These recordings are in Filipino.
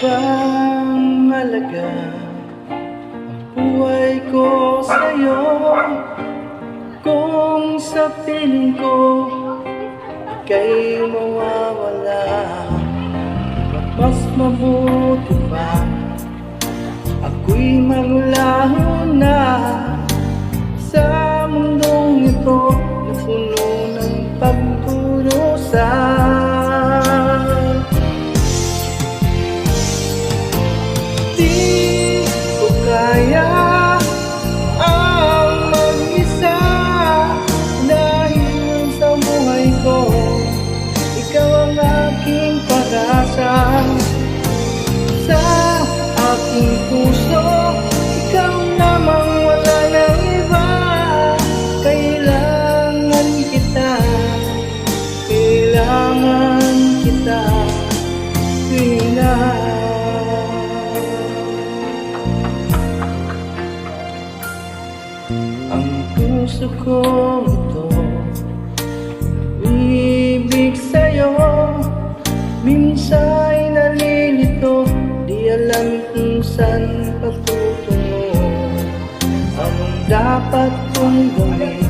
bang halaga ang buhay ko sa'yo? Kung sa piling ko ika'y mawawala, mas mabuti pa ako'y maglaho na sa mundong ito na puno ng pagdurusa. Di ko kaya ang mag-isa dahil sa buhay ko ikaw ang aking pag-asa. Sa aking puso ikaw namang wala nang iba. Kailangan kita, kailangan kita, Tuwina. Ang puso ko ito ibig sa'yo, minsa'y nalilito, di alam kung saan patutungo. Anong dapat kong gawin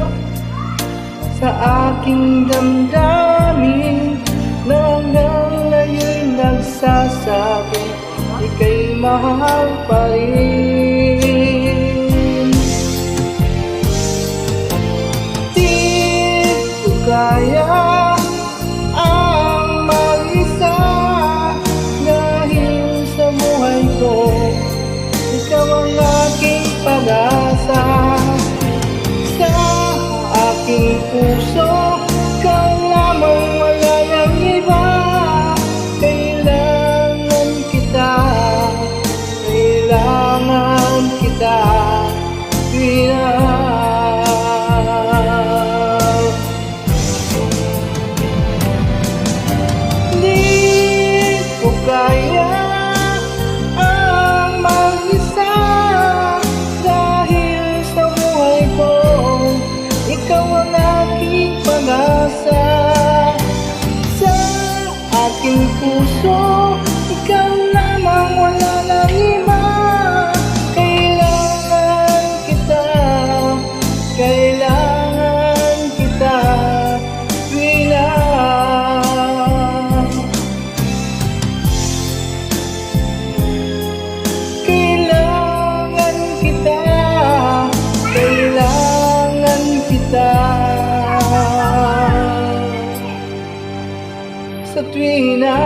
sa aking damdamin na hanggang ngayon nagsasabi ika'y mahal pa rin. Di ko kaya ang mag-isa dahil sa buhay ko ikaw ang aking pag-asa. Sa aking puso ikaw lamang, wala nang iba. Kailangan kita, kailangan kita, Tuwina. Di ko kaya ang mag-isa dahil sa buhay ko ikaw ang aking pag-asa. Sa aking puso ikaw lamang, wala nang iba. Kailangan kita, kailangan kita, Tuwina. Kailangan kita, kailangan kita, sa Tuwina.